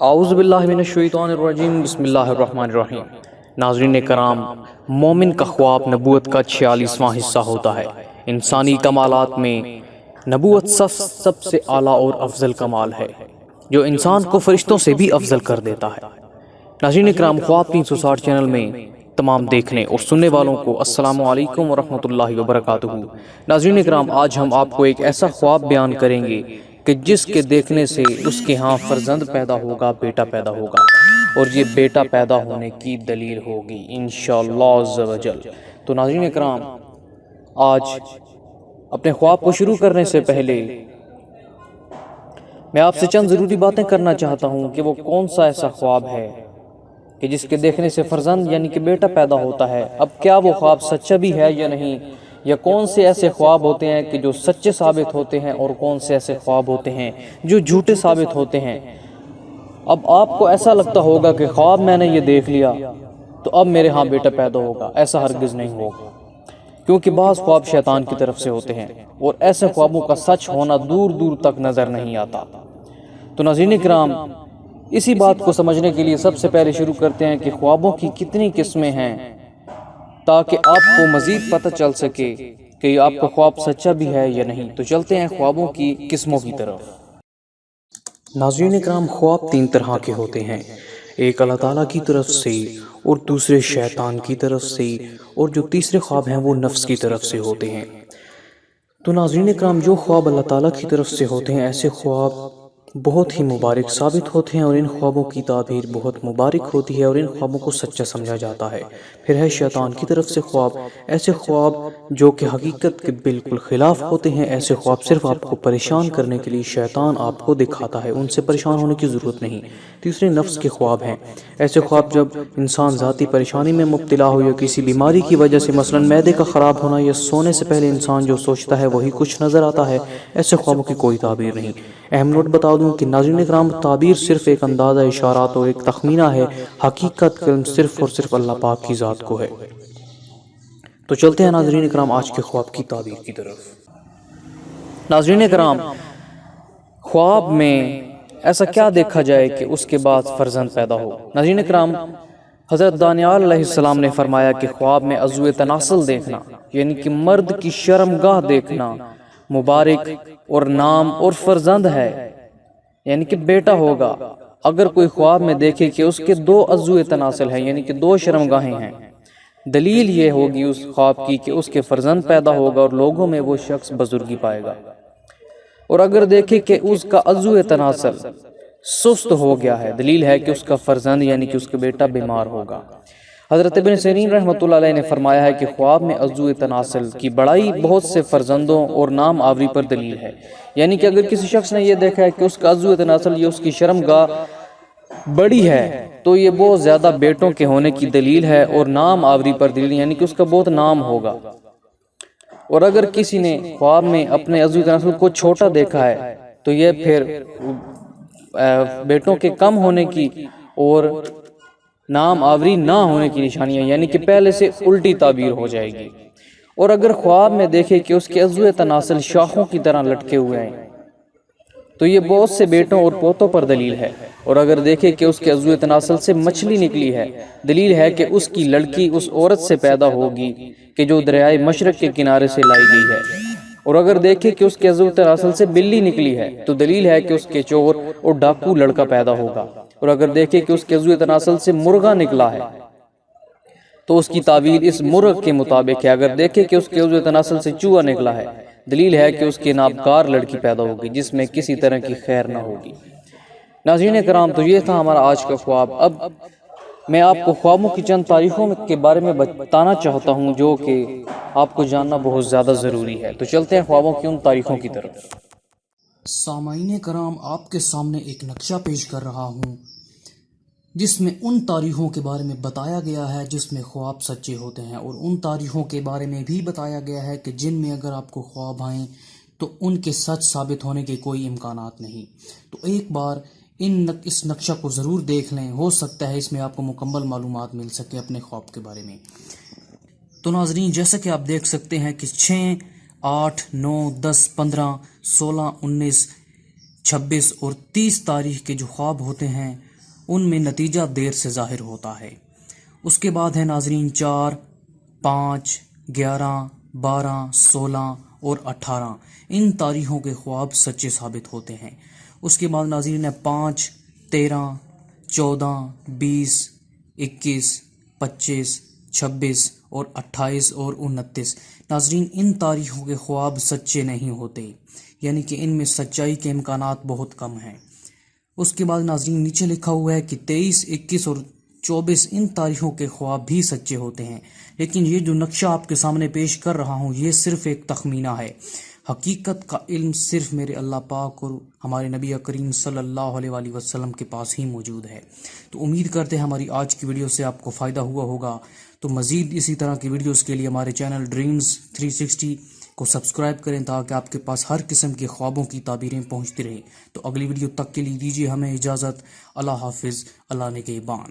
اعوذ باللہ من الشیطان الرجیم، بسم اللہ الرحمن الرحیم۔ ناظرین کرام، مومن کا خواب نبوت کا 46واں حصہ ہوتا ہے۔ انسانی کمالات میں نبوت سب سے اعلیٰ اور افضل کمال ہے جو انسان کو فرشتوں سے بھی افضل کر دیتا ہے۔ ناظرین کرام، خواب 360 چینل میں تمام دیکھنے اور سننے والوں کو السلام علیکم ورحمۃ اللہ وبرکاتہ۔ ناظرین کرام، آج ہم آپ کو ایک ایسا خواب بیان کریں گے کہ جس کے دیکھنے سے اس کے ہاں فرزند پیدا ہوگا، بیٹا پیدا ہوگا، اور یہ بیٹا پیدا ہونے کی دلیل ہوگی انشاءاللہ عز و جل۔ تو ناظرین کرام، آج اپنے خواب کو شروع کرنے سے پہلے میں آپ سے چند ضروری باتیں کرنا چاہتا ہوں کہ وہ کون سا ایسا خواب ہے کہ جس کے دیکھنے سے فرزند یعنی کہ بیٹا پیدا ہوتا ہے۔ اب کیا وہ خواب سچا بھی ہے یا نہیں، یا کون سے ایسے خواب ہوتے ہیں کہ جو سچے ثابت ہوتے ہیں اور کون سے ایسے خواب ہوتے ہیں جو جھوٹے ثابت ہوتے ہیں۔ اب آپ کو ایسا لگتا ہوگا کہ خواب میں نے یہ دیکھ لیا تو اب میرے ہاں بیٹا پیدا ہوگا، ایسا ہرگز نہیں ہوگا، کیونکہ بعض خواب شیطان کی طرف سے ہوتے ہیں اور ایسے خوابوں کا سچ ہونا دور دور تک نظر نہیں آتا۔ تو ناظرین کرام، اسی بات کو سمجھنے کے لیے سب سے پہلے شروع کرتے ہیں کہ خوابوں کی کتنی قسمیں ہیں، تاکہ آپ کو مزید پتہ چل سکے کہ آپ کا خواب سچا بھی ہے یا نہیں۔ تو چلتے ہیں خوابوں کی قسموں کی طرف۔ ناظرین کرام، خواب 3 طرح کے ہوتے ہیں، ایک اللہ تعالیٰ کی طرف سے اور دوسرے شیطان کی طرف سے، اور جو تیسرے خواب ہیں وہ نفس کی طرف سے ہوتے ہیں۔ تو ناظرین کرام، جو خواب اللہ تعالیٰ کی طرف سے ہوتے ہیں، ایسے خواب بہت ہی مبارک ثابت ہوتے ہیں اور ان خوابوں کی تعبیر بہت مبارک ہوتی ہے اور ان خوابوں کو سچا سمجھا جاتا ہے۔ پھر ہے شیطان کی طرف سے خواب، ایسے خواب جو کہ حقیقت کے بالکل خلاف ہوتے ہیں، ایسے خواب صرف آپ کو پریشان کرنے کے لیے شیطان آپ کو دکھاتا ہے، ان سے پریشان ہونے کی ضرورت نہیں۔ تیسرے نفس کے خواب ہیں، ایسے خواب جب انسان ذاتی پریشانی میں مبتلا ہو یا کسی بیماری کی وجہ سے، مثلا معدے کا خراب ہونا، یا سونے سے پہلے انسان جو سوچتا ہے وہی کچھ نظر آتا ہے، ایسے خوابوں کی کوئی تعبیر نہیں۔ اہم نوٹ بتا دوں کہ ناظرین کرام، تعبیر صرف ایک اندازہ اشارات اور ایک تخمینہ ہے، حقیقت کا علم صرف اور صرف اللہ پاک کی ذات کو ہے۔ تو چلتے ہیں ناظرین کرام آج کے خواب کی تعبیر کی طرف۔ ناظرین کرام، خواب میں ایسا کیا دیکھا جائے کہ اس کے بعد فرزند پیدا ہو؟ ناظرین کرام، حضرت دانیال علیہ السلام نے فرمایا کہ خواب میں عضو تناسل دیکھنا یعنی کہ مرد کی شرمگاہ دیکھنا مبارک اور نام اور فرزند ہے، یعنی کہ بیٹا ہوگا۔ اگر کوئی خواب میں دیکھے کہ اس کے 2 عضو تناسل ہیں یعنی کہ 2 شرمگاہیں ہیں، دلیل یہ ہوگی اس خواب کی کہ اس کے فرزند پیدا ہوگا اور لوگوں میں وہ شخص بزرگی پائے گا۔ اور اگر دیکھے کہ اس کا عضو تناسل سست ہو گیا ہے، دلیل ہے کہ اس کا فرزند یعنی کہ اس کا بیٹا بیمار ہوگا۔ حضرت ابن سیرین رحمۃ اللہ علیہ نے فرمایا ہے کہ خواب میں عضو تناسل کی بڑائی بہت سے فرزندوں اور نام آوری پر دلیل ہے، یعنی کہ اگر کسی شخص نے یہ دیکھا ہے کہ اس کا عضو تناسل یا اس کی شرمگاہ بڑی ہے تو یہ بہت زیادہ بیٹوں کے ہونے کی دلیل ہے، اور نام آوری پر دلیل یعنی کہ اس کا بہت نام ہوگا۔ اور اگر کسی نے خواب میں اپنے عضو تناسل کو چھوٹا دیکھا ہے تو یہ پھر بیٹوں کے کم ہونے کی اور نام آوری نہ ہونے کی نشانی ہے، یعنی کہ پہلے سے الٹی تعبیر ہو جائے گی۔ اور اگر خواب میں دیکھے کہ اس کے عضو تناسل شاخوں کی طرح لٹکے ہوئے ہیں تو یہ بہت سے بیٹوں اور پوتوں پر دلیل ہے۔ اور اگر دیکھے کہ اس کے عضو تناسل سے مچھلی نکلی ہے، دلیل ہے کہ اس کی لڑکی اس عورت سے پیدا ہوگی کہ جو دریائے مشرق کے کنارے سے لائی گئی ہے۔ اور اگر دیکھے کہ اس کے عضو تناسل سے بلی نکلی ہے تو دلیل ہے کہ اس کے چور اور ڈاکو لڑکا پیدا ہوگا۔ اور اگر دیکھے کہ اس کے عضو تناسل سے مرغا نکلا ہے تو اس کی تعبیر اس مرغ کے مطابق ہے۔ اگر دیکھے کہ اس کے عضو تناسل سے چوہا نکلا ہے، دلیل ہے کہ اس کے نابکار لڑکی پیدا ہوگی جس میں کسی طرح کی خیر نہ ہوگی۔ ناظرین کرام، تو یہ تھا ہمارا آج کا خواب۔ اب میں آپ کو خوابوں کی چند تاریخوں کے بارے میں بتانا چاہتا ہوں جو کہ آپ کو جاننا بہت زیادہ ضروری ہے۔ تو چلتے ہیں خوابوں کی ان تاریخوں کی طرف۔ سامعین کرام، آپ کے سامنے ایک نقشہ پیش کر رہا ہوں جس میں ان تاریخوں کے بارے میں بتایا گیا ہے جس میں خواب سچے ہوتے ہیں، اور ان تاریخوں کے بارے میں بھی بتایا گیا ہے کہ جن میں اگر آپ کو خواب آئیں تو ان کے سچ ثابت ہونے کے کوئی امکانات نہیں۔ تو ایک بار اس نقشہ کو ضرور دیکھ لیں، ہو سکتا ہے اس میں آپ کو مکمل معلومات مل سکے اپنے خواب کے بارے میں۔ تو ناظرین، جیسا کہ آپ دیکھ سکتے ہیں کہ 6، 8، 9، 10، 15، 16، 19، 26 اور 30 تاریخ کے جو خواب ہوتے ہیں ان میں نتیجہ دیر سے ظاہر ہوتا ہے۔ اس کے بعد ہے ناظرین 4، 5، 11، 12، 16 اور 18، ان تاریخوں کے خواب سچے ثابت ہوتے ہیں۔ اس کے بعد ناظرین ہے 5، 13، 14، 20، 21، 25، 26 اور 28 اور 29۔ ناظرین ان تاریخوں کے خواب سچے نہیں ہوتے، یعنی کہ ان میں سچائی کے امکانات بہت کم ہیں۔ اس کے بعد ناظرین نیچے لکھا ہوا ہے کہ 23، 21 اور 24 ان تاریخوں کے خواب بھی سچے ہوتے ہیں، لیکن یہ جو نقشہ آپ کے سامنے پیش کر رہا ہوں یہ صرف ایک تخمینہ ہے۔ حقیقت کا علم صرف میرے اللہ پاک اور ہمارے نبی کریم صلی اللہ علیہ وآلہ وسلم کے پاس ہی موجود ہے۔ تو امید کرتے ہیں ہماری آج کی ویڈیو سے آپ کو فائدہ ہوا ہوگا۔ تو مزید اسی طرح کی ویڈیوز کے لیے ہمارے چینل ڈریمز 360 کو سبسکرائب کریں تاکہ آپ کے پاس ہر قسم کے خوابوں کی تعبیریں پہنچتی رہیں۔ تو اگلی ویڈیو تک کے لیے دیجیے ہمیں اجازت۔ اللہ حافظ، اللہ نگہبان۔